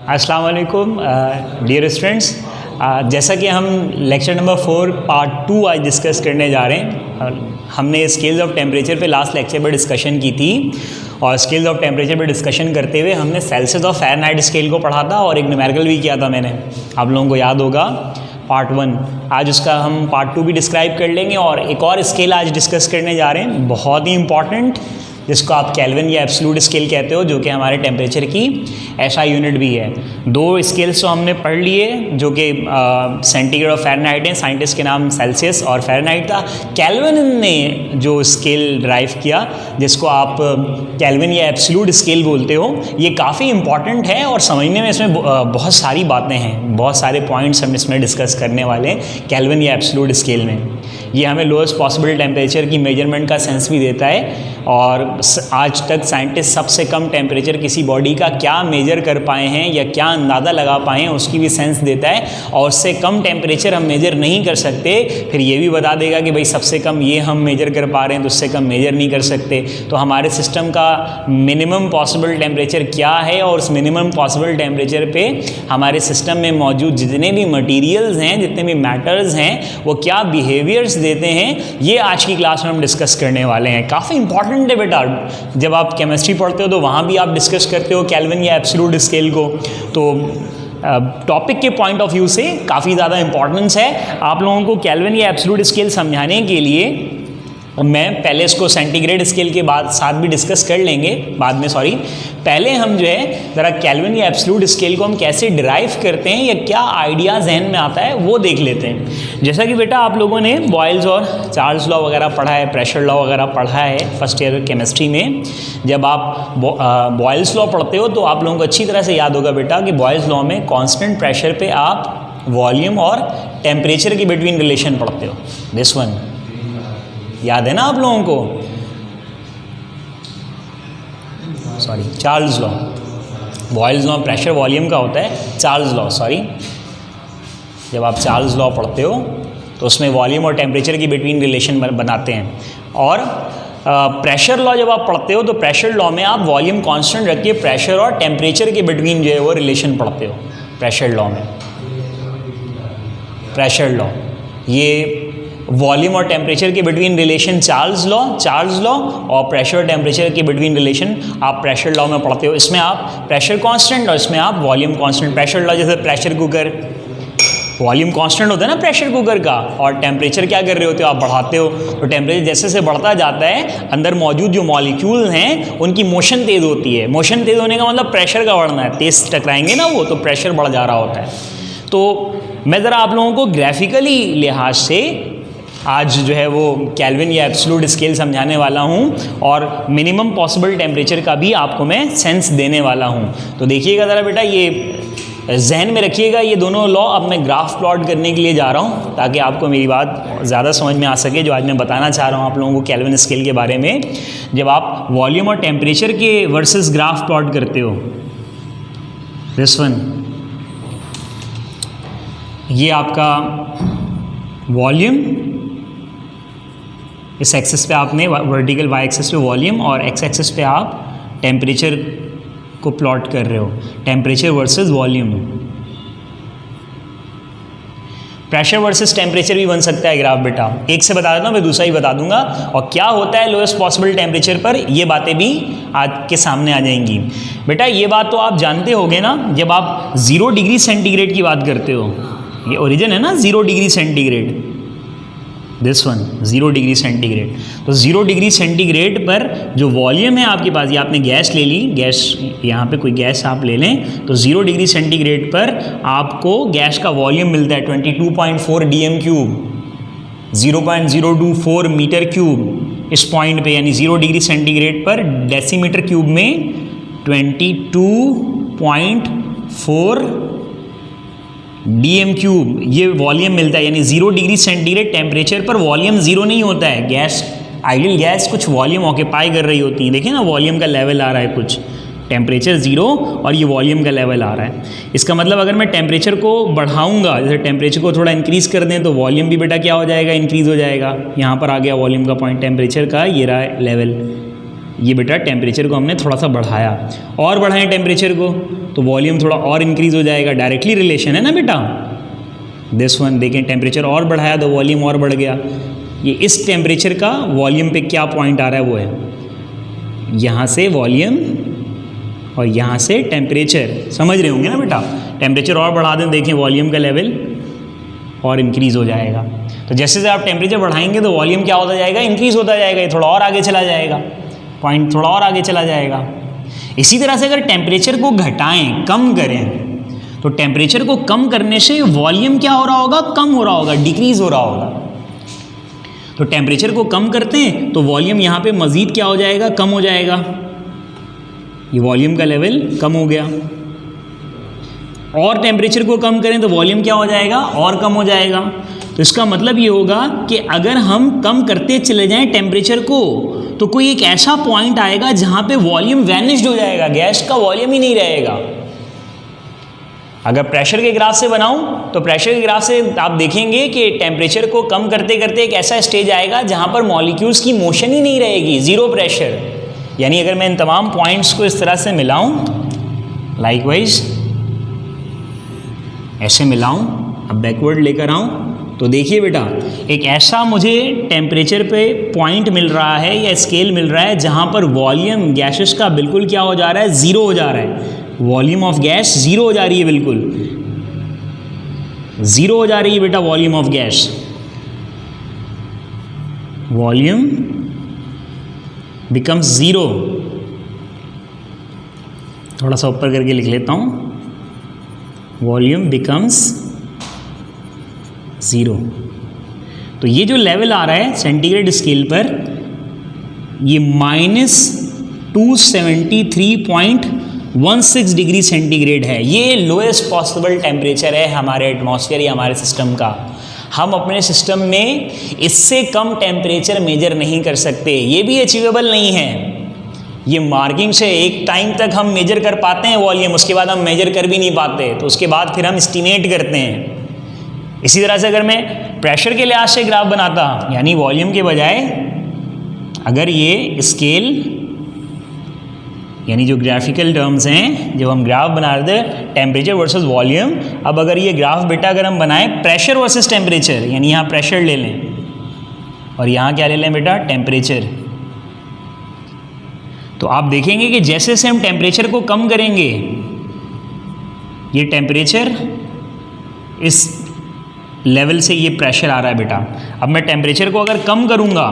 अस्सलाम वालेकुम dear students. जैसा कि हम लेक्चर नंबर 4 पार्ट 2 आज डिस्कस करने जा रहे हैं। हमने स्केल्स ऑफ टेम्परेचर पे लास्ट लेक्चर पर डिस्कशन की थी और स्केल्स ऑफ टेम्परेचर पे डिस्कशन करते हुए हमने सेल्सियस और फ़ारेनहाइट स्केल को पढ़ा था और एक न्यूमेरिकल भी किया था मैंने, आप लोगों को याद होगा, पार्ट 1। आज उसका हम पार्ट 2 भी डिस्क्राइब कर लेंगे और एक और स्केल आज डिस्कस करने जा रहे हैं, बहुत ही इंपॉर्टेंट, जिसको आप केल्विन या एब्सोल्यूट स्केल कहते हो, जो कि हमारे टेम्परेचर की ऐसा यूनिट भी है। 2 स्केल्स तो हमने पढ़ लिए जो कि सेंटीग्रेड और फ़ारेनहाइट हैं, साइंटिस्ट के नाम सेल्सियस और फ़ारेनहाइट था। केल्विन ने जो स्केल ड्राइव किया जिसको आप केल्विन या एब्सोल्यूट स्केल बोलते हो, ये काफ़ी इंपॉर्टेंट है और समझने में इसमें बहुत सारी बातें हैं, बहुत सारे पॉइंट्स हम इसमें डिस्कस करने वाले हैं केल्विन या एब्सोल्यूट स्केल में। ये हमें लोएस्ट पॉसिबल टेम्परेचर की मेजरमेंट का सेंस भी देता है और आज तक साइंटिस्ट सबसे कम टेम्परेचर किसी बॉडी का क्या मेजर कर पाए हैं या क्या अंदाज़ा लगा पाए हैं उसकी भी सेंस देता है, और उससे कम टेम्परेचर हम मेजर नहीं कर सकते। फिर ये भी बता देगा कि भाई सबसे कम ये हम मेजर कर पा रहे हैं तो उससे कम मेजर नहीं कर सकते। तो हमारे सिस्टम का मिनिमम पॉसिबल टेम्परेचर क्या है और उस मिनिमम पॉसिबल टेम्परेचर पे हमारे सिस्टम में मौजूद जितने भी मटीरियल्स हैं, जितने भी मैटर्स हैं, वो क्या बिहेवियर्स देते हैं, ये आज की क्लास में हम डिस्कस करने वाले हैं। काफ़ी इंपॉर्टेंट है बेटा, जब आप केमिस्ट्री पढ़ते हो तो वहाँ भी आप डिस्कस करते हो केल्विन या एब्सोल्यूट स्केल को, तो टॉपिक के पॉइंट ऑफ व्यू से काफ़ी ज़्यादा इंपॉर्टेंस है। आप लोगों को केल्विन या एब्सोल्यूट स्केल समझाने के लिए मैं पहले इसको सेंटीग्रेड स्केल के बाद साथ भी डिस्कस कर लेंगे बाद में, पहले हम जो है ज़रा केल्विन या एब्सोल्यूट स्केल को हम कैसे डिराइव करते हैं या क्या आइडिया जहन में आता है वो देख लेते हैं। जैसा कि बेटा आप लोगों ने बॉयल्स और चार्ल्स लॉ वगैरह पढ़ा है, प्रेशर लॉ वगैरह पढ़ा है फर्स्ट ईयर केमिस्ट्री में। जब आप बॉयल्स लॉ पढ़ते हो तो आप लोगों को अच्छी तरह से याद होगा बेटा कि बॉयल्स लॉ में कॉन्स्टेंट प्रेशर पे आप वॉल्यूम और टेम्परेचर के बिटवीन रिलेशन पढ़ते हो। दिस वन याद है ना आप लोगों को? Charles law, Boyle's law pressure volume का होता है, चार्ल्स लॉ जब आप चार्ल्स लॉ पढ़ते हो तो उसमें वॉल्यूम और टेम्परेचर की बिटवीन रिलेशन बनाते हैं। और प्रेशर लॉ जब आप पढ़ते हो तो प्रेशर लॉ में आप वॉल्यूम कांस्टेंट रख के प्रेशर और टेम्परेचर के बिटवीन जो है वो रिलेशन पढ़ते हो। प्रेशर लॉ में प्रेशर लॉ, ये वॉल्यूम और टेम्परेचर के बिटवीन रिलेशन चार्ल्स लॉ और प्रेशर और टेम्परेचर के बिटवीन रिलेशन आप प्रेशर लॉ में पढ़ते हो। इसमें आप प्रेशर कांस्टेंट और इसमें आप वॉल्यूम कांस्टेंट। प्रेशर लॉ जैसे प्रेशर कुकर, वॉल्यूम कांस्टेंट होता है ना प्रेशर कुकर का, और टेम्परेचर क्या कर रहे होते हो आप, बढ़ाते हो। तो टेम्परेचर जैसे जैसे बढ़ता जाता है अंदर मौजूद जो मॉलिक्यूल हैं उनकी मोशन तेज़ होती है। मोशन तेज़ होने का मतलब प्रेशर का बढ़ना है, तेज़ टकराएंगे ना वो, तो प्रेशर बढ़ जा रहा होता है। तो मैं ज़रा आप लोगों को ग्राफिकली लिहाज से आज जो है वो केल्विन या एब्सोल्यूट स्केल समझाने वाला हूँ और मिनिमम पॉसिबल टेम्परेचर का भी आपको मैं सेंस देने वाला हूँ। तो देखिएगा ज़रा बेटा, ये जहन में रखिएगा, ये दोनों लॉ अब मैं ग्राफ प्लॉट करने के लिए जा रहा हूँ ताकि आपको मेरी बात ज़्यादा समझ में आ सके जो आज मैं बताना चाह रहा हूँ आप लोगों को केल्विन स्केल के बारे में। जब आप वॉल्यूम और टेम्परेचर के वर्सेस ग्राफ प्लॉट करते हो, दिस वन, ये आपका वॉल्यूम, इस एक्सिस पे आपने वर्टिकल वाई एक्सिस पे वॉल्यूम और एक्स एक्सिस पे आप टेम्परेचर को प्लॉट कर रहे हो, temperature versus volume. Pressure versus temperature भी बन सकता है ग्राफ बेटा, एक से बता देता हूँ, मैं दूसरा ही बता दूंगा। और क्या होता है लोएस्ट पॉसिबल टेम्परेचर पर, ये बातें भी आज के सामने आ जाएंगी। बेटा ये बात तो आप जानते होंगे ना, जब आप 0 डिग्री सेंटीग्रेड की बात करते हो, ये ओरिजिन है ना 0 degree centigrade, this one 0 degree centigrade. तो 0 डिग्री सेंटीग्रेड पर जो वॉल्यूम है आपके पास, ये आपने गैस ले ली, गैस यहाँ पे कोई गैस आप ले लें, तो 0 डिग्री सेंटीग्रेड पर आपको गैस का वॉल्यूम मिलता है 22.4 DM3, 0.024 मीटर क्यूब इस पॉइंट पे, यानी 0 डिग्री सेंटीग्रेड पर डेसीमीटर क्यूब में 22.4 DM3 ये वॉल्यूम मिलता है। यानी 0 डिग्री सेंटीग्रेड टेम्परेचर पर वॉल्यूम 0 नहीं होता है, गैस, आइडियल गैस कुछ वॉल्यूम ऑक्यूपाई कर रही होती है। देखिए ना वॉल्यूम का लेवल आ रहा है, कुछ टेम्परेचर 0 और ये वॉल्यूम का लेवल आ रहा है। इसका मतलब अगर मैं टेम्परेचर को बढ़ाऊंगा, जैसे टेम्परेचर को थोड़ा इंक्रीज़ कर दें तो वॉल्यूम भी बेटा क्या हो जाएगा, इंक्रीज़ हो जाएगा। यहाँ पर आ गया वॉल्यूम का पॉइंट टेम्परेचर का, ये रहा लेवल, ये बेटा टेम्परेचर को हमने थोड़ा सा बढ़ाया, और बढ़ाएं टेम्परेचर को तो वॉल्यूम थोड़ा और इंक्रीज़ हो जाएगा, डायरेक्टली रिलेशन है ना बेटा। दिस वन देखें, टेम्परेचर और बढ़ाया तो वॉल्यूम और बढ़ गया। ये इस टेम्परेचर का वॉल्यूम पे क्या पॉइंट आ रहा है, वो है यहाँ से वॉल्यूम और यहाँ से टेम्परेचर, समझ रहे होंगे ना बेटा। टेम्परेचर और बढ़ा दें, देखें वॉल्यूम का लेवल और इंक्रीज़ हो जाएगा। तो जैसे जैसे आप टेम्परेचर बढ़ाएंगे तो वॉल्यूम क्या होता जाएगा, इंक्रीज़ होता जाएगा, ये थोड़ा और आगे चला जाएगा, पॉइंट थोड़ा और आगे चला जाएगा। इसी तरह से अगर टेम्परेचर को घटाएं, कम करें, तो टेम्परेचर को कम करने से वॉल्यूम क्या हो रहा होगा, कम हो रहा होगा, डिक्रीज़ हो रहा होगा। तो टेम्परेचर को कम करते हैं तो वॉल्यूम यहाँ पे मज़ीद क्या हो जाएगा, कम हो जाएगा, ये वॉल्यूम का लेवल कम हो गया। और टेम्परेचर को कम करें तो वॉल्यूम क्या हो जाएगा, और कम हो जाएगा। तो इसका मतलब ये होगा कि अगर हम कम करते चले जाएं टेम्परेचर को, तो कोई एक ऐसा पॉइंट आएगा जहां पे वॉल्यूम वैनिश्ड हो जाएगा, गैस का वॉल्यूम ही नहीं रहेगा। अगर प्रेशर के ग्राफ से बनाऊं तो प्रेशर के ग्राफ से आप देखेंगे कि टेम्परेचर को कम करते करते एक ऐसा स्टेज आएगा जहां पर मॉलिक्यूल्स की मोशन ही नहीं रहेगी, ज़ीरो प्रेशर। यानी अगर मैं इन तमाम पॉइंट्स को इस तरह से मिलाऊं, लाइकवाइज ऐसे मिलाऊं, अब बैकवर्ड लेकर आऊं, तो देखिए बेटा एक ऐसा मुझे टेम्परेचर पे पॉइंट मिल रहा है या स्केल मिल रहा है जहां पर वॉल्यूम गैसेस का बिल्कुल क्या हो जा रहा है, ज़ीरो हो जा रहा है। वॉल्यूम ऑफ गैस ज़ीरो हो जा रही है, बिल्कुल ज़ीरो हो जा रही है बेटा volume of gas. Volume becomes zero. थोड़ा सा ऊपर करके लिख लेता हूँ, वॉल्यूम बिकम्स ज़ीरो। तो ये जो लेवल आ रहा है सेंटीग्रेड स्केल पर, ये -273.16 डिग्री सेंटीग्रेड है। ये लोएस्ट पॉसिबल टेम्परेचर है हमारे एटमॉस्फेयर या हमारे सिस्टम का। हम अपने सिस्टम में इससे कम टेम्परेचर मेजर नहीं कर सकते, ये भी अचीवेबल नहीं है। ये मार्किंग से एक टाइम तक हम मेजर कर पाते हैं वॉल्यूम, उसके बाद हम मेजर कर भी नहीं पाते, तो उसके बाद फिर हम एस्टिमेट करते हैं। इसी तरह से अगर मैं प्रेशर के लिहाज से ग्राफ बनाता, यानी वॉल्यूम के बजाय अगर ये स्केल, यानी जो ग्राफिकल टर्म्स हैं, जब हम ग्राफ बना रहे थे टेम्परेचर वर्सेस वॉल्यूम, अब अगर ये ग्राफ बेटा अगर हम बनाएं प्रेशर वर्सेस टेम्परेचर, यानी यहाँ प्रेशर ले लें और यहाँ क्या ले लें बेटा, टेम्परेचर, तो आप देखेंगे कि जैसे जैसे हम टेम्परेचर को कम करेंगे, ये टेम्परेचर इस लेवल से ये प्रेशर आ रहा है बेटा। अब मैं टेम्परेचर को अगर कम करूंगा,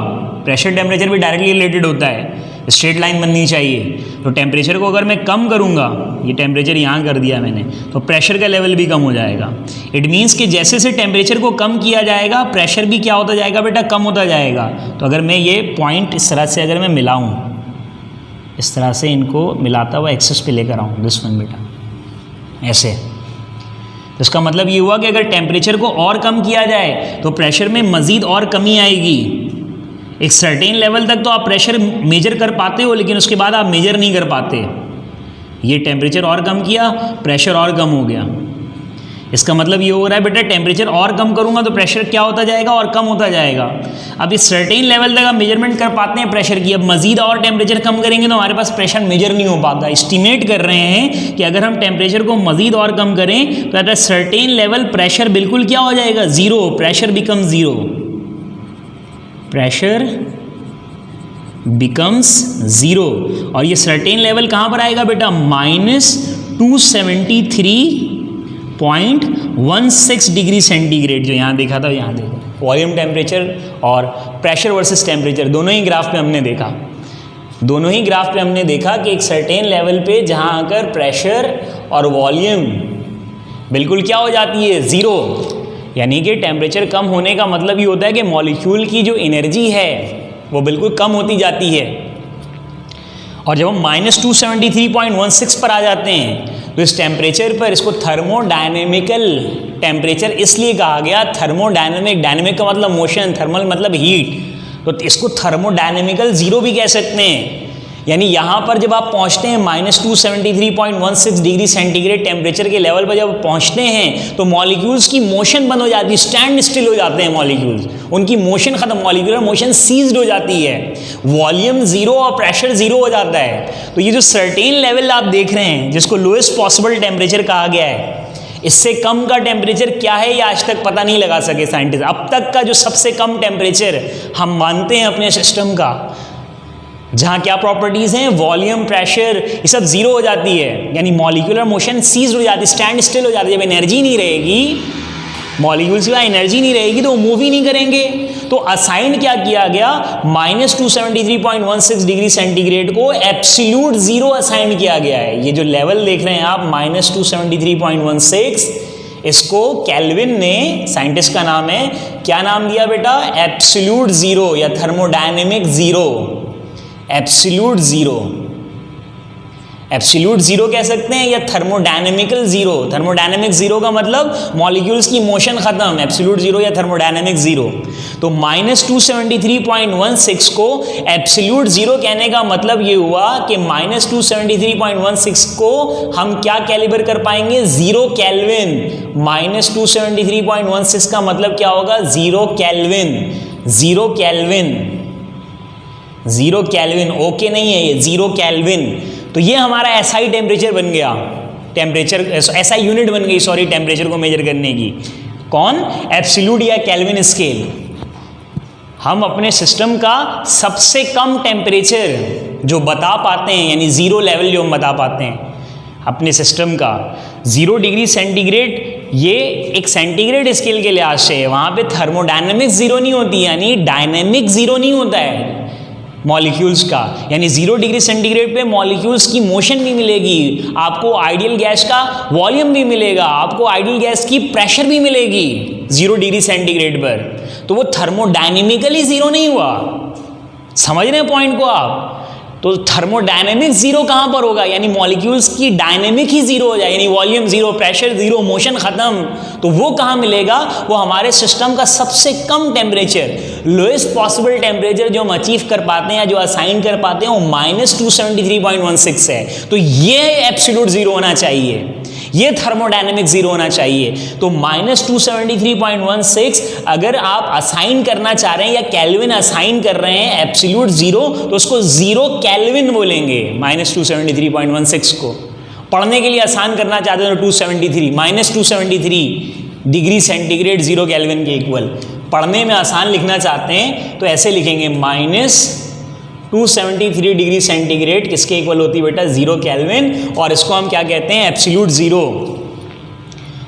प्रेशर टेम्परेचर भी डायरेक्टली रिलेटेड होता है, स्ट्रेट लाइन बननी चाहिए। तो टेम्परेचर को अगर मैं कम करूंगा, ये टेम्परेचर यहाँ कर दिया मैंने, तो प्रेशर का लेवल भी कम हो जाएगा। इट मीन्स कि जैसे जैसे टेम्परेचर को कम किया जाएगा, प्रेशर भी क्या होता जाएगा बेटा, कम होता जाएगा। तो अगर मैं ये पॉइंट इस तरह से अगर मैं मिलाऊँ, इस तरह से इनको मिलाता हुआ एक्सेस पे लेकर आऊँ, दिस वन बेटा, ऐसे, तो इसका मतलब ये हुआ कि अगर टेम्परेचर को और कम किया जाए तो प्रेशर में मज़ीद और कमी आएगी। एक सर्टेन लेवल तक तो आप प्रेशर मेजर कर पाते हो, लेकिन उसके बाद आप मेजर नहीं कर पाते। ये टेम्परेचर और कम किया, प्रेशर और कम हो गया। इसका मतलब ये हो रहा है बेटा टेम्परेचर और कम करूंगा तो प्रेशर क्या होता जाएगा, और कम होता जाएगा। अब इस सर्टेन लेवल तक आप मेजरमेंट कर पाते हैं प्रेशर की, अब मज़ीद और टेम्परेचर कम करेंगे तो हमारे पास प्रेशर मेजर नहीं हो पाता। एस्टिमेट कर रहे हैं कि अगर हम टेम्परेचर को मज़ीद और कम करें तो at a certain level pressure बिल्कुल क्या हो जाएगा, zero, pressure becomes zero, pressure becomes zero. और ये सर्टेन लेवल कहाँ पर आएगा बेटा, -273.16 डिग्री सेंटीग्रेड, जो यहाँ देखा था, यहाँ देखा वॉल्यूम टेम्परेचर और प्रेशर वर्सेस टेम्परेचर दोनों ही ग्राफ पे हमने देखा, दोनों ही ग्राफ पे हमने देखा कि एक सर्टेन लेवल पे जहाँ आकर प्रेशर और वॉल्यूम बिल्कुल क्या हो जाती है, ज़ीरो। यानी कि टेम्परेचर कम होने का मतलब ये होता है कि मॉलिक्यूल की जो एनर्जी है वो बिल्कुल कम होती जाती है। और जब हम -273.16 पर आ जाते हैं तो इस टेम्परेचर पर इसको थर्मोडायनेमिकल टेम्परेचर इसलिए कहा गया। थर्मोडायनेमिक, डायनेमिक का मतलब मोशन, थर्मल मतलब हीट, तो इसको थर्मोडायनेमिकल ज़ीरो भी कह सकते हैं। यानी यहाँ पर जब आप पहुँचते हैं -273.16 डिग्री सेंटीग्रेड टेम्परेचर के लेवल पर जब पहुँचते हैं तो मॉलिक्यूल्स की मोशन बंद हो जाती है, स्टैंड स्टिल हो जाते हैं मॉलिक्यूल्स, उनकी मोशन खत्म, मॉलिक्यूलर मोशन सीज्ड हो जाती है, वॉल्यूम जीरो और प्रेशर जीरो हो जाता है। तो ये जो सर्टेन लेवल आप देख रहे हैं जिसको लोएस्ट पॉसिबल टेम्परेचर कहा गया है, इससे कम का टेम्परेचर क्या है ये आज तक पता नहीं लगा सके साइंटिस्ट। अब तक का जो सबसे कम टेम्परेचर हम मानते हैं अपने सिस्टम का, जहाँ क्या प्रॉपर्टीज़ हैं, वॉल्यूम, प्रेशर, ये सब जीरो हो जाती है, यानी मॉलिक्यूलर मोशन सीज हो जाती है, स्टैंड स्टिल हो जाती है। जब एनर्जी नहीं रहेगी, मॉलिक्यूल्स की एनर्जी नहीं रहेगी तो वो मूव ही नहीं करेंगे। तो असाइन क्या किया गया, -273.16 डिग्री सेंटीग्रेड को एब्सोल्यूट जीरो असाइन किया गया है। ये जो लेवल देख रहे हैं आप -273.16, इसको कैल्विन ने, साइंटिस्ट का नाम है, क्या नाम दिया बेटा, एब्सोल्यूट जीरो या thermodynamic zero, absolute zero, absolute zero कह सकते हैं या थर्मोडायनेमिकल जीरो। थर्मोडायनेमिक जीरो का मतलब मॉलिक्यूल्स की मोशन खत्म, एब्सोल्यूट जीरो या थर्मोडायनेमिक जीरो। तो -273.16 को एब्सोल्यूट जीरो कहने का मतलब ये हुआ कि -273.16 को हम क्या कैलिबर कर पाएंगे, जीरो केल्विन। -273.16 का मतलब क्या होगा, zero kelvin, zero kelvin, zero kelvin, okay नहीं है ये, जीरो केल्विन। तो ये हमारा एसआई टेम्परेचर बन गया, टेम्परेचर एसआई यूनिट बन गई, सॉरी, टेम्परेचर को मेजर करने की। कौन, एब्सोल्यूट या केल्विन स्केल। हम अपने सिस्टम का सबसे कम टेम्परेचर जो बता पाते हैं, यानी जीरो लेवल जो हम बता पाते हैं अपने सिस्टम का, 0 डिग्री सेंटीग्रेड, ये एक सेंटीग्रेड स्केल के लिहाज से है, वहाँ पे थर्मोडायनेमिक जीरो नहीं होती, यानी डायनेमिक जीरो नहीं होता है मॉलिक्यूल्स का। यानी 0 डिग्री सेंटीग्रेड पे मॉलिक्यूल्स की मोशन भी मिलेगी, आपको आइडियल गैस का वॉल्यूम भी मिलेगा, आपको आइडियल गैस की प्रेशर भी मिलेगी 0 डिग्री सेंटीग्रेड पर। तो वो थर्मोडायनेमिकली जीरो नहीं हुआ, समझ रहे हैं पॉइंट को आप। तो थर्मोडायनेमिक जीरो कहाँ पर होगा, यानी मॉलिक्यूल्स की डायनेमिक ही जीरो हो जाए, यानी volume zero, pressure zero, motion खत्म। तो वो कहाँ मिलेगा, वो हमारे सिस्टम का सबसे कम टेम्परेचर, लोएस्ट पॉसिबल टेम्परेचर जो हम अचीव कर पाते हैं या जो असाइन कर पाते हैं, वो -273.16 है। तो ये एब्सोल्यूट जीरो होना चाहिए, ये थर्मोडायनेमिक जीरो होना चाहिए। तो -273.16 अगर आप असाइन करना चाह रहे हैं या केल्विन असाइन कर रहे हैं एब्सोल्यूट जीरो, तो उसको जीरो केल्विन बोलेंगे -273.16 को। पढ़ने के लिए आसान करना चाहते हैं तो 273 -273 डिग्री सेंटीग्रेड 0 केल्विन के इक्वल। पढ़ने में आसान लिखना चाहते हैं तो ऐसे लिखेंगे -273 डिग्री सेंटीग्रेड किसके इक्वल होती है बेटा, 0 केल्विन, और इसको हम क्या कहते हैं, एब्सोल्यूट जीरो।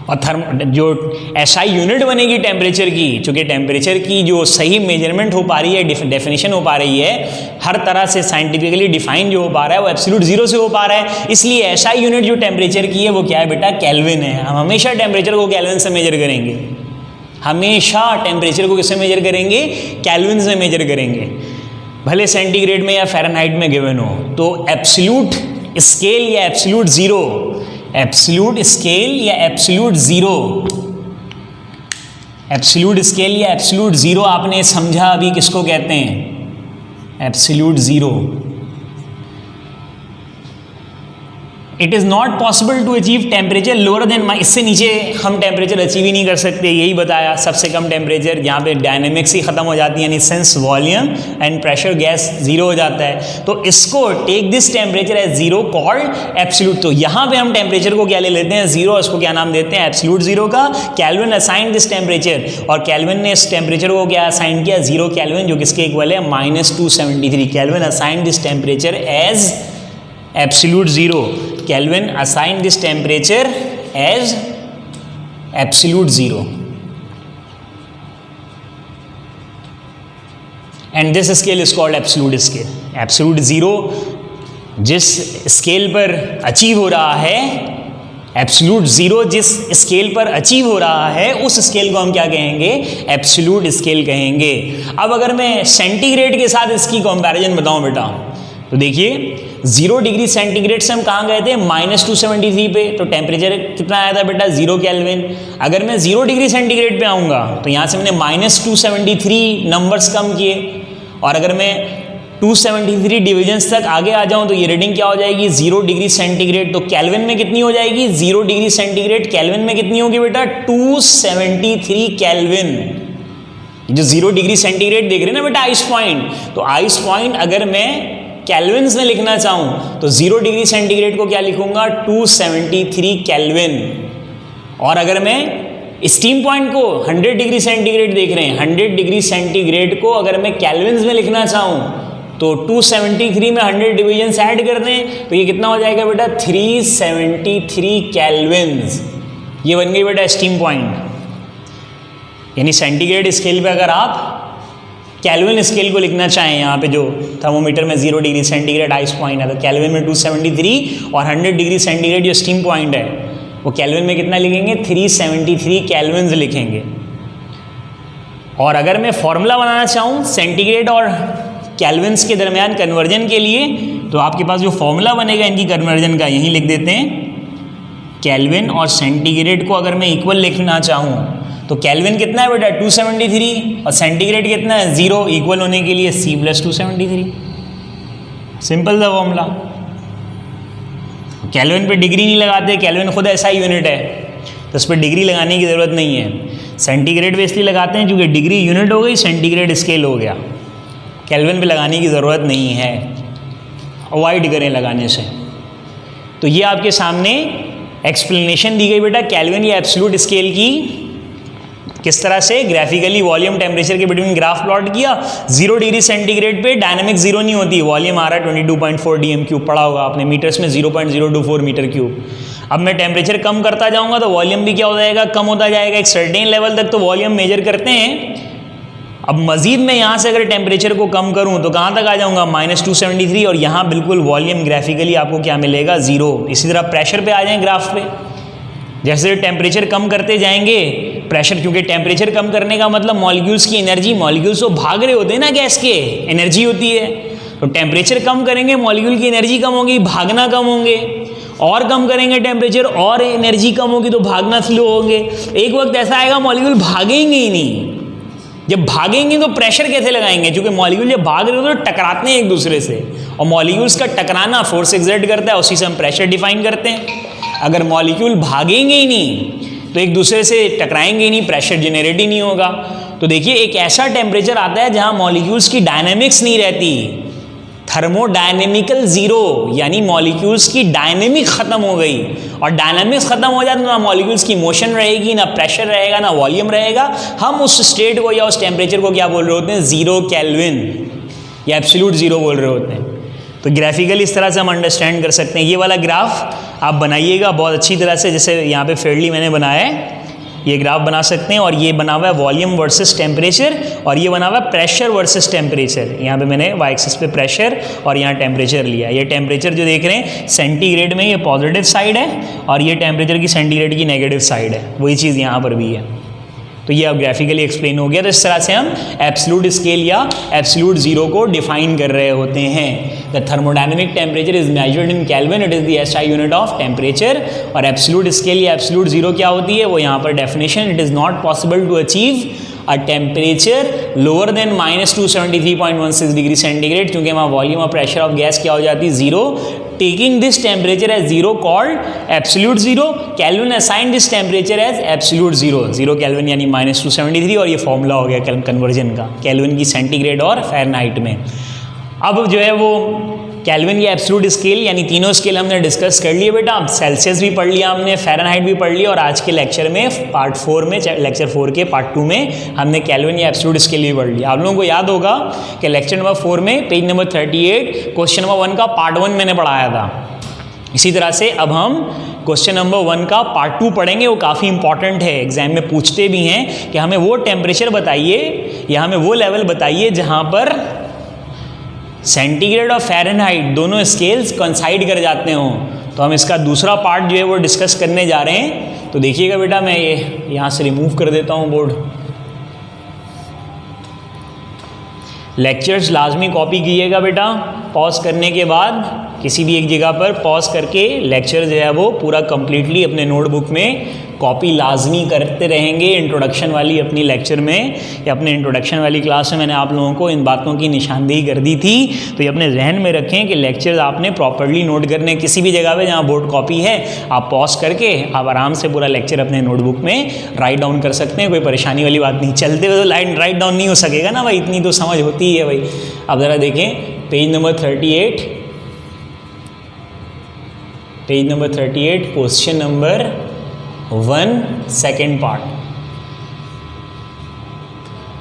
और जो एसआई यूनिट बनेगी टेम्परेचर की, चूँकि टेम्परेचर की जो सही मेजरमेंट हो पा रही है, डेफिनेशन हो पा रही है, हर तरह से साइंटिफिकली डिफाइन जो हो पा रहा है वो एब्सोल्यूट जीरो से हो पा रहा है। इसलिए एसआई यूनिट जो टेम्परेचर की है वो क्या है बेटा, केल्विन है। हम हमेशा टेम्परेचर को केल्विन से मेजर करेंगे, हमेशा टेम्परेचर को किससे मेजर करेंगे, केल्विन से मेजर करेंगे, भले सेंटीग्रेड में या फ़ारेनहाइट में गिवन हो। तो एब्सोल्यूट स्केल या एब्सोल्यूट जीरो, एब्सोल्यूट स्केल या एब्सोल्यूट जीरो, एब्सोल्यूट स्केल या एब्सोल्यूट जीरो आपने समझा अभी किसको कहते हैं, absolute zero. It is not possible to achieve temperature lower than, इससे नीचे हम टेम्परेचर अचीव ही नहीं कर सकते, यही बताया सबसे कम टेम्परेचर जहाँ पे डायनेमिक्स ही खत्म हो जाती है, यानी sense volume and pressure gas zero हो जाता है। तो इसको take this temperature as zero called absolute. तो यहाँ पे हम टेम्परेचर को क्या ले लेते हैं, जीरो, इसको क्या नाम देते हैं, एब्सोल्यूट जीरो का। कैल्विन असाइन दिस टेम्परेचर, और कैल्विन ने इस टेम्परेचर को क्या असाइन किया, 0 केल्विन, जो किसके इक्वल है -273। Kelvin assign this temperature as absolute zero. Kelvin assigned this temperature as absolute zero, and this scale is called absolute scale. Absolute zero जिस स्केल पर अचीव हो रहा है, एब्सोल्यूट जीरो जिस स्केल पर अचीव हो रहा है, उस स्केल को हम क्या कहेंगे, एब्सोल्यूट स्केल कहेंगे। अब अगर मैं सेंटीग्रेड के साथ इसकी कंपैरिजन बताऊं बेटा, तो देखिए 0 डिग्री सेंटीग्रेड से हम कहाँ गए थे, -273 पे, तो टेम्परेचर कितना आया था बेटा, 0 केल्विन। अगर मैं 0 डिग्री सेंटीग्रेड पे आऊँगा तो यहाँ से मैंने -273 नंबर्स कम किए, और अगर मैं 273 डिविजन्स तक आगे आ जाऊं तो ये रीडिंग क्या हो जाएगी 0 डिग्री सेंटीग्रेड। तो केल्विन में कितनी हो जाएगी 0 डिग्री सेंटीग्रेड, केल्विन में कितनी होगी बेटा 273 केल्विन। जो 0 डिग्री सेंटीग्रेड देख रहे हैं ना बेटा आइस पॉइंट, तो आइस पॉइंट अगर मैं केल्विन्स में लिखना चाहूं तो 0 डिग्री सेंटीग्रेड को क्या लिखूंगा 273 केल्विन। और अगर मैं स्टीम पॉइंट को 100 डिग्री सेंटीग्रेड देख रहे हैं, 100 डिग्री सेंटीग्रेड को अगर मैं केल्विन्स में लिखना चाहूं तो 273 में 100 डिविजन्स ऐड कर दें तो ये कितना हो जाएगा बेटा 373 केल्विन्स। ये बन गई बेटा स्टीम पॉइंट। यानी सेंटीग्रेड स्केल पे अगर आप केल्विन स्केल को लिखना चाहें, यहाँ पे जो थर्मोमीटर में 0 डिग्री सेंटीग्रेड आइस पॉइंट है तो केल्विन में 273 और 100 डिग्री सेंटीग्रेड जो स्टीम पॉइंट है वो केल्विन में कितना लिखेंगे 373 केल्विन्स लिखेंगे। और अगर मैं फॉर्मूला बनाना चाहूँ सेंटीग्रेड और केल्विन्स के दरमियान कन्वर्जन के लिए तो आपके पास जो फॉर्मूला बनेगा इनकी कन्वर्जन का यहीं लिख देते हैं। केल्विन और सेंटीग्रेड को अगर मैं इक्वल लिखना चाहूँ तो केल्विन कितना है बेटा 273 और सेंटीग्रेड कितना है 0, इक्वल होने के लिए C + 273। सिंपल था फॉर्मूला। केल्विन पे डिग्री नहीं लगाते, केल्विन खुद ऐसा यूनिट है तो उस पर डिग्री लगाने की ज़रूरत नहीं है। सेंटीग्रेड पे इसलिए लगाते हैं क्योंकि डिग्री यूनिट हो गई, सेंटीग्रेड स्केल हो गया, केल्विन पे लगाने की ज़रूरत नहीं है, अवॉइड करें लगाने से। तो ये आपके सामने एक्सप्लेनेशन दी गई बेटा केल्विन या एब्सोल्यूट स्केल की। किस तरह से ग्राफिकली वॉल्यूम टेम्परेचर के बिटवीन ग्राफ प्लॉट किया। 0 डिग्री सेंटीग्रेड पे डायनामिक 0 नहीं होती, वॉल्यूम आ रहा है 22.4 dm3, पढ़ा होगा आपने, मीटर्स में 0.024 मीटर क्यूब। अब मैं टेम्परेचर कम करता जाऊंगा तो वॉल्यूम भी क्या हो जाएगा कम होता जाएगा। एक सर्टेन लेवल तक तो वॉल्यूम मेजर करते हैं। अब मजीद मैं यहाँ से अगर टेम्परेचर को कम करूँ तो कहाँ तक आ जाऊँगा -273 और यहाँ बिल्कुल वॉल्यूम ग्राफिकली आपको क्या मिलेगा 0। इसी तरह प्रेशर पे आ जाएं ग्राफ पे, जैसे टेम्परेचर कम करते जाएंगे प्रेशर, क्योंकि टेम्परेचर कम करने का मतलब मॉलिक्यूल्स की एनर्जी, मॉलिक्यूल्स तो भाग रहे होते हैं ना गैस के, एनर्जी होती है। तो टेम्परेचर कम करेंगे मॉलिक्यूल की एनर्जी कम होगी, भागना कम होंगे, और कम करेंगे टेम्परेचर और एनर्जी कम होगी तो भागना स्लो होंगे। एक वक्त ऐसा आएगा मॉलिक्यूल भागेंगे ही नहीं। जब भागेंगे तो प्रेशर कैसे लगाएंगे, क्योंकि मॉलिक्यूल जब भाग रहे होते तो टकराते हैं एक दूसरे से, और मॉलिक्यूल्स का टकराना फोर्स एक्सर्ट करता है, उसी से हम प्रेशर डिफाइन करते हैं। अगर मॉलिक्यूल भागेंगे ही नहीं तो एक दूसरे से टकराएंगे ही नहीं, प्रेशर जनरेट ही नहीं होगा। तो देखिए एक ऐसा टेम्परेचर आता है जहां मॉलिक्यूल्स की डायनेमिक्स नहीं रहती, थर्मोडायनेमिकल जीरो, यानी मॉलिक्यूल्स की डायनेमिक खत्म हो गई। और डायनेमिक्स खत्म हो जाए तो ना मॉलिक्यूल्स की मोशन रहेगी, ना प्रेशर रहेगा, ना वॉल्यूम रहेगा। हम उस स्टेट को या उस टेम्परेचर को क्या बोल रहे होते हैं 0 केल्विन या एब्सोल्यूट 0 बोल रहे होते हैं। तो ग्राफिकली इस तरह से हम अंडरस्टैंड कर सकते हैं। ये वाला ग्राफ आप बनाइएगा बहुत अच्छी तरह से, जैसे यहाँ पे फेयरली मैंने बनाया है, ये ग्राफ बना सकते हैं। और ये बना हुआ है वॉल्यूम वर्सेस टेम्परेचर, और ये बना हुआ है प्रेशर वर्सेस टेम्परेचर। यहाँ पे मैंने वाई एक्सिस पे प्रेशर और यहाँ टेम्परेचर लिया। ये टेम्परेचर जो देख रहे हैं सेंटीग्रेड में ये पॉजिटिव साइड है, और ये टेम्परेचर की सेंटीग्रेड की नेगेटिव साइड है, वही चीज़ यहाँ पर भी है। तो ये अब ग्राफिकली एक्सप्लेन हो गया। तो इस तरह से हम एब्सोल्यूट स्केल या एब्सोल्यूट जीरो को डिफाइन कर रहे होते हैं। The thermodynamic temperature is measured in Kelvin, it is the SI unit of temperature. और एब्सोल्यूट स्केल या एब्सोल्यूट जीरो क्या होती है, वो यहाँ पर definition, it is not possible to achieve a temperature lower than -273.16 degree centigrade, क्योंकि वहाँ वॉल्यूम और प्रेशर ऑफ गैस क्या हो जाती है 0। Taking this temperature as 0 called absolute 0. Kelvin assigned this temperature as absolute 0. 0 Kelvin यानी -273, और ये फॉर्मूला हो गया कन्वर्जन का केल्विन की सेंटीग्रेड और फ़ारेनहाइट में। अब जो है वो केल्विन या एब्सोल्यूट स्केल यानी तीनों स्केल हमने डिस्कस कर लिए बेटा। अब सेल्सियस भी पढ़ लिया हमने, फ़ारेनहाइट भी पढ़ लिया, और आज के लेक्चर में पार्ट 4 में, लेक्चर 4 के पार्ट 2 में हमने केल्विन या एब्सोल्यूट स्केल भी पढ़ लिया। आप लोगों को याद होगा कि लेक्चर नंबर 4 में पेज नंबर 38 क्वेश्चन नंबर 1 का पार्ट 1 मैंने पढ़ाया था। इसी तरह से अब हम क्वेश्चन नंबर 1 का पार्ट 2 पढ़ेंगे। वो काफ़ी इंपॉर्टेंट है, एग्जाम में पूछते भी हैं कि हमें वो टेम्परेचर बताइए या हमें वो लेवल बताइए जहाँ पर सेंटीग्रेड और फ़ारेनहाइट दोनों स्केल्स कंसाइड कर जाते हों। तो हम इसका दूसरा पार्ट जो है वो डिस्कस करने जा रहे हैं। तो देखिएगा बेटा, मैं ये यहाँ से रिमूव कर देता हूँ बोर्ड। लेक्चर्स लाजमी कॉपी कीजिएगा बेटा, पॉज करने के बाद किसी भी एक जगह पर पॉज करके लेक्चर जो है वो पूरा कंप्लीटली अपने नोटबुक में कॉपी लाजमी करते रहेंगे। इंट्रोडक्शन वाली अपनी लेक्चर में या अपने इंट्रोडक्शन वाली क्लास में मैंने आप लोगों को इन बातों की निशानदेही कर दी थी, तो ये अपने जहन में रखें कि लेक्चर्स आपने प्रॉपर्ली नोट करने। किसी भी जगह पे जहाँ बोर्ड कॉपी है आप पॉज करके आप आराम से पूरा लेक्चर अपने नोटबुक में राइट डाउन कर सकते हैं, कोई परेशानी वाली बात नहीं। चलते हुए तो राइट डाउन नहीं हो सकेगा ना भाई, इतनी तो समझ होती ही है भाई। अब ज़रा देखें page number 38, page number 38 question number 1 second part.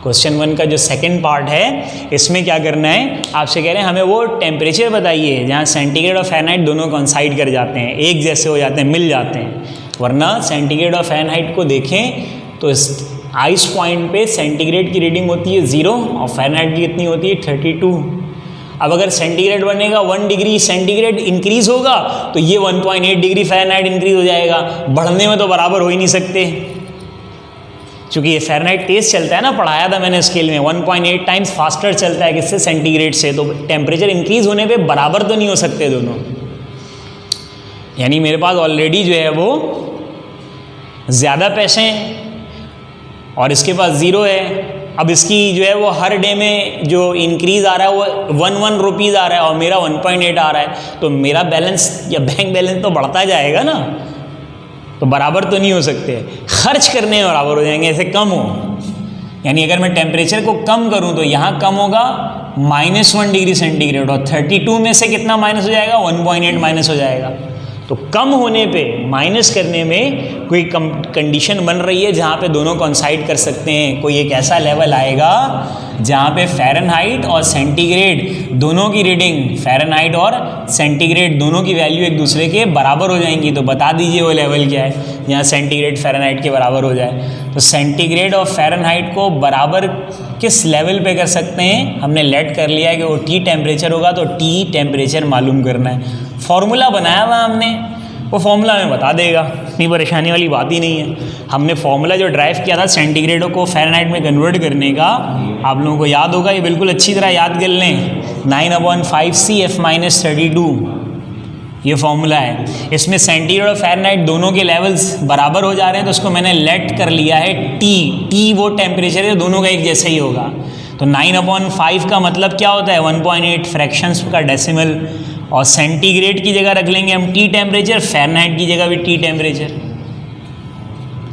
Question 1 का जो सेकंड पार्ट है इसमें क्या करना है, आपसे कह रहे हैं हमें वो टेम्परेचर बताइए जहाँ सेंटीग्रेड और फ़ारेनहाइट दोनों कोइंसाइड कर जाते हैं, एक जैसे हो जाते हैं, मिल जाते हैं। वरना सेंटीग्रेड और फ़ारेनहाइट को देखें तो इस आइस पॉइंट पे सेंटीग्रेड की रीडिंग होती है 0 और फ़ारेनहाइट की कितनी होती है 32। अब अगर सेंटीग्रेड बनेगा 1 डिग्री सेंटीग्रेड इंक्रीज होगा तो ये 1.8 डिग्री फ़ारेनहाइट इंक्रीज हो जाएगा। बढ़ने में तो बराबर हो ही नहीं सकते, क्योंकि ये फ़ारेनहाइट तेज़ चलता है ना, पढ़ाया था मैंने स्केल में, 1.8 टाइम्स फास्टर चलता है किससे, सेंटीग्रेड से। तो टेम्परेचर इंक्रीज होने पे बराबर तो नहीं हो सकते दोनों। यानी मेरे पास ऑलरेडी जो है वो ज़्यादा पैसे हैं और इसके पास 0 है। अब इसकी जो है वो हर डे में जो इंक्रीज़ आ रहा है वो 1 रुपीज़ आ रहा है और मेरा 1.8 आ रहा है, तो मेरा बैलेंस या बैंक बैलेंस तो बढ़ता जाएगा ना, तो बराबर तो नहीं हो सकते। खर्च करने में बराबर हो जाएंगे, ऐसे कम हो। यानी अगर मैं टेम्परेचर को कम करूं तो यहाँ कम होगा -1 डिग्री सेंटीग्रेड और 32 में से कितना माइनस हो जाएगा, 1.8 माइनस हो जाएगा। तो कम होने पे माइनस करने में कोई कंडीशन बन रही है जहाँ पे दोनों कोइंसाइड कर सकते हैं। कोई एक ऐसा लेवल आएगा जहाँ पे फ़ारेनहाइट और सेंटीग्रेड दोनों की रीडिंग, फ़ारेनहाइट और सेंटीग्रेड दोनों की वैल्यू एक दूसरे के बराबर हो जाएंगी। तो बता दीजिए वो लेवल क्या है जहाँ सेंटीग्रेड फ़ारेनहाइट के बराबर हो जाए। तो सेंटीग्रेड और फ़ारेनहाइट को बराबर किस लेवल पे कर सकते हैं, हमने लेट कर लिया है कि वो T टेम्परेचर होगा, तो T टेम्परेचर मालूम करना है। फॉर्मूला बनाया हुआ हमने, वो फॉर्मूला हमें बता देगा, इतनी परेशानी वाली बात ही नहीं है। हमने फॉर्मूला जो ड्राइव किया था सेंटीग्रेड को फ़ारेनहाइट में कन्वर्ट करने का, आप लोगों को याद होगा, ये बिल्कुल अच्छी तरह याद कर लें। 9/5 ये फॉर्मूला है। इसमें सेंटीग्रेड और फ़ारेनहाइट दोनों के लेवल्स बराबर हो जा रहे हैं, तो उसको मैंने लेट कर लिया है T वो टेम्परेचर है, दोनों का एक जैसा ही होगा। तो 9/5 का मतलब क्या होता है, 1.8 फ्रैक्शंस का डेसिमल, और सेंटीग्रेड की जगह रख लेंगे हम T टेम्परेचर, फ़ारेनहाइट की जगह भी T टेम्परेचर।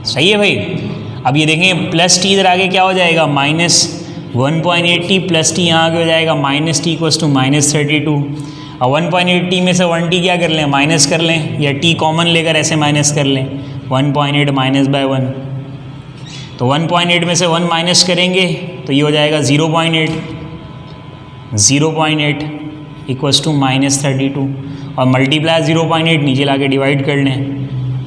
सही है भाई। अब ये देखें प्लस T इधर आगे क्या हो जाएगा, -1.8T प्लस T यहाँ आगे हो जाएगा -T = -32। और 1.8T में से 1T क्या कर लें, माइनस कर लें, या T कॉमन लेकर ऐसे माइनस कर लें, 1.8 -/1। तो 1.8 में से 1 माइनस करेंगे तो ये हो जाएगा 0.8 = -32 और मल्टीप्लाई 0.8 नीचे लाके डिवाइड कर लें,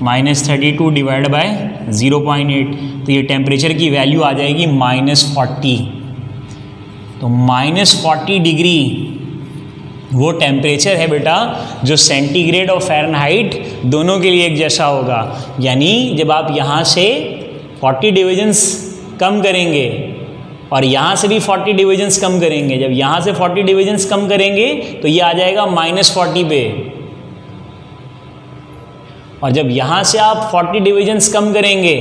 -32 डिवाइड बाय 0.8, तो ये टेम्परेचर की वैल्यू आ जाएगी -40। तो -40 डिग्री वो टेम्परेचर है बेटा जो सेंटीग्रेड और फ़ारेनहाइट दोनों के लिए एक जैसा होगा। यानी जब आप यहाँ से 40 डिविजन्स कम करेंगे और यहाँ से भी 40 डिविजन्स कम करेंगे, जब यहाँ से 40 डिविजन्स कम करेंगे तो ये आ जाएगा -40 पे, और जब यहाँ से आप 40 डिविजन्स कम करेंगे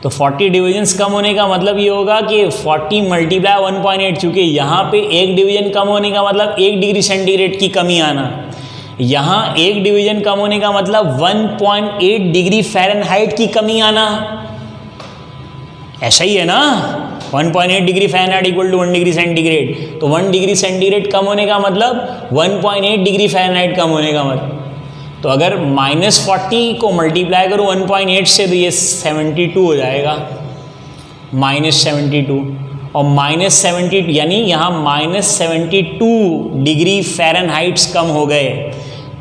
तो 40 डिविजन्स कम होने का मतलब ये होगा कि 40 × 1.8, चूँकि यहाँ पे एक डिवीजन कम होने का मतलब 1 डिग्री सेंटीग्रेड की कमी आना, यहाँ 1 डिवीजन कम होने का मतलब 1.8 डिग्री फ़ारेनहाइट की कमी आना। ऐसा ही है ना, 1.8 डिग्री फ़ारेनहाइट = 1 डिग्री सेंटीग्रेड। तो 1 डिग्री सेंटीग्रेड कम होने का मतलब 1.8 डिग्री फ़ारेनहाइट कम होने का मतलब। तो अगर -40 को मल्टीप्लाई करो 1.8 से तो ये 72 हो जाएगा, -72, और -72 यानी यहाँ -72 डिग्री फ़ारेनहाइट्स कम हो गए,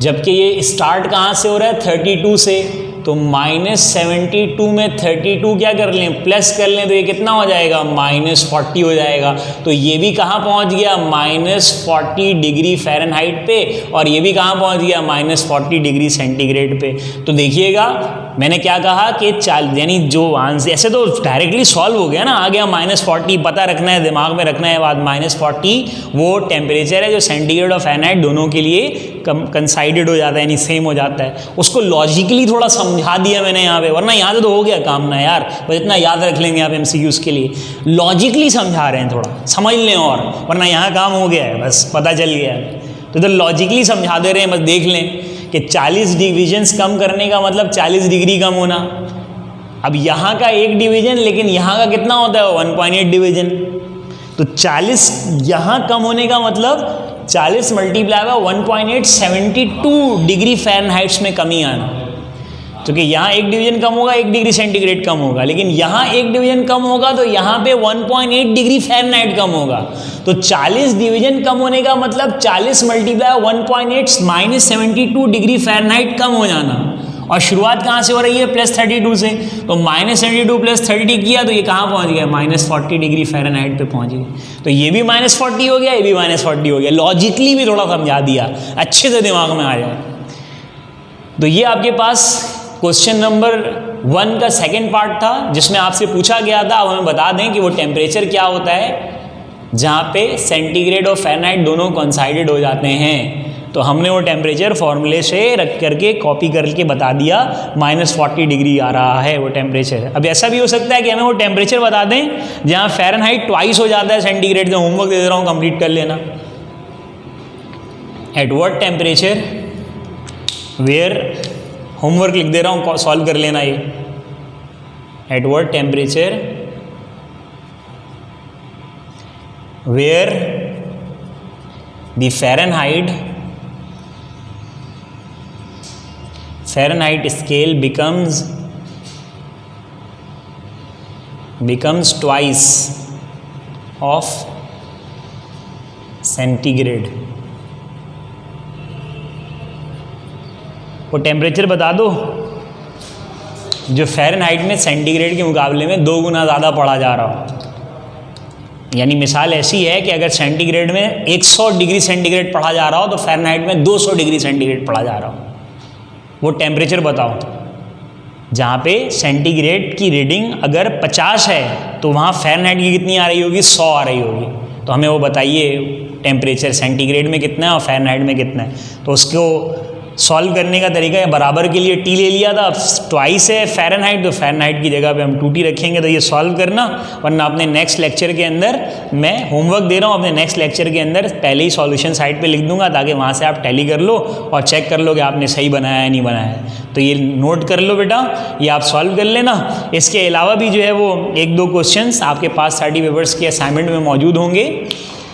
जबकि ये स्टार्ट कहाँ से हो रहा है, 32 से। तो -72 में 32 क्या कर लें, प्लस कर लें, तो ये कितना हो जाएगा, -40 हो जाएगा। तो ये भी कहाँ पहुँच गया, -40 डिग्री फ़ारेनहाइट पे, और ये भी कहाँ पहुँच गया, -40 डिग्री सेंटीग्रेड पे। तो देखिएगा मैंने क्या कहा कि यानी जो आंसर, ऐसे तो डायरेक्टली सॉल्व हो गया ना, आ गया -40, पता रखना है, दिमाग में रखना है बात, -40 वो टेम्परेचर है जो सेंटीग्रेड और फ़ारेनहाइट दोनों के लिए कंसाइडेड हो जाता है, यानी सेम हो जाता है। उसको लॉजिकली थोड़ा समझ समझा दिया मैंने यहाँ पे, वरना यहाँ से तो हो गया काम ना यार, बस इतना याद रख लेंगे आप MCQs के लिए। लॉजिकली समझा रहे हैं, थोड़ा समझ लें और, वरना यहाँ काम हो गया है, बस पता चल गया है। तो इधर लॉजिकली समझा दे रहे हैं, बस देख लें कि 40 डिविजन्स कम करने का मतलब 40 डिग्री कम होना। अब यहाँ का एक डिवीजन, लेकिन यहाँ का कितना होता है 1.8 डिवीजन, तो 40 यहाँ कम होने का मतलब 40 मल्टीप्लाई बाय 1.8 72 डिग्री फ़ारेनहाइट में कमी आना। क्योंकि यहाँ एक डिवीजन कम होगा, 1 डिग्री सेंटीग्रेड कम होगा, लेकिन यहाँ एक डिवीजन कम होगा तो यहाँ पे 1.8 डिग्री फ़ारेनहाइट कम होगा। तो 40 डिवीजन कम होने का मतलब 40 मल्टीप्लाई 1.8 माइनस 72 डिग्री फ़ारेनहाइट कम हो जाना। और शुरुआत कहाँ से हो रही है, +32 से, तो -72 + 30 किया तो ये कहाँ पहुँच गया, -40 डिग्री फ़ारेनहाइट पे पहुँच गया। तो ये भी -40 हो गया, ये भी -40 हो गया। लॉजिकली भी थोड़ा समझा दिया, अच्छे से दिमाग में आ जाए। तो ये आपके पास क्वेश्चन नंबर 1 का सेकेंड पार्ट था, जिसमें आपसे पूछा गया था, अब हमें बता दें कि वो टेम्परेचर क्या होता है जहाँ पे सेंटीग्रेड और फ़ारेनहाइट दोनों कोइंसाइडेड हो जाते हैं। तो हमने वो टेम्परेचर फॉर्मूले से रख करके कॉपी करके बता दिया, -40 डिग्री आ रहा है वो टेम्परेचर। अब ऐसा भी हो सकता है कि हमें वो टेम्परेचर बता दें जहाँ फ़ारेनहाइट ट्वाइस हो जाता है सेंटीग्रेड से। होमवर्क दे रहा हूँ, कंप्लीट कर लेना। At what temperature where, homework लिख दे रहा हूँ, सॉल्व कर लेना ये। At what temperature where the Fahrenheit scale becomes twice of centigrade। वो टेम्परेचर बता दो जो फ़ारेनहाइट में सेंटीग्रेड के मुकाबले में 2 गुना ज़्यादा पढ़ा जा रहा हो। यानी मिसाल ऐसी है कि अगर सेंटीग्रेड में 100 डिग्री सेंटीग्रेड पढ़ा जा रहा हो तो फ़ारेनहाइट में 200 डिग्री सेंटीग्रेड पढ़ा जा रहा हो। वो टेम्परेचर बताओ जहाँ पे सेंटीग्रेड की रीडिंग अगर 50 है तो वहाँ फ़ारेनहाइट की कितनी आ रही होगी, 100 आ रही होगी। तो हमें वो बताइए टेम्परेचर सेंटीग्रेड में कितना है और फ़ारेनहाइट में कितना है। तो उसको सॉल्व करने का तरीका है, बराबर के लिए टी ले लिया था, ट्वाइस है फ़ारेनहाइट, तो फ़ारेनहाइट की जगह पे हम 2t रखेंगे। तो ये सॉल्व करना, वरना अपने नेक्स्ट लेक्चर के अंदर, मैं होमवर्क दे रहा हूँ, अपने नेक्स्ट लेक्चर के अंदर पहले ही सॉल्यूशन साइट पे लिख दूंगा, ताकि वहाँ से आप टैली कर लो और चेक कर लो कि आपने सही बनाया है नहीं बनाया है। तो ये नोट कर लो बेटा, ये आप सॉल्व कर लेना। इसके अलावा भी जो है वो 1-2 क्वेश्चन आपके पास 30 पेपर्स के असाइनमेंट में मौजूद होंगे,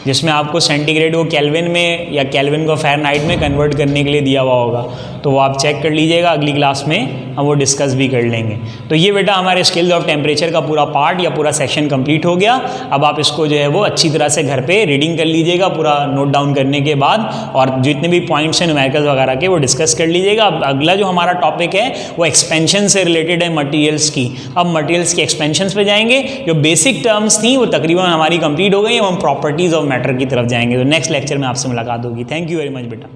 जिसमें आपको सेंटीग्रेड को केल्विन में या केल्विन को फ़ारेनहाइट में कन्वर्ट करने के लिए दिया हुआ होगा। तो वो आप चेक कर लीजिएगा, अगली क्लास में हम वो डिस्कस भी कर लेंगे। तो ये बेटा हमारे स्किल्स ऑफ टेम्परेचर का पूरा पार्ट या पूरा सेक्शन कंप्लीट हो गया। अब आप इसको जो है वो अच्छी तरह से घर पे रीडिंग कर लीजिएगा पूरा नोट डाउन करने के बाद, और जितने भी पॉइंट्स हैं न्यूमेरिकल्स वगैरह के वो डिस्कस कर लीजिएगा। अब अगला जो हमारा टॉपिक है वो एक्सपेंशन से रिलेटेड है, मटीरियल्स की। अब मटीरियल्स की एक्सपेंशन पे जाएंगे। जो बेसिक टर्म्स थी वो तकरीबन हमारी कंप्लीट हो गई। अब हम प्रॉपर्टीज़ ऑफ मैटर की तरफ जाएंगे। तो नेक्स्ट लेक्चर में आपसे मुलाकात होगी। थैंक यू वेरी मच बेटा।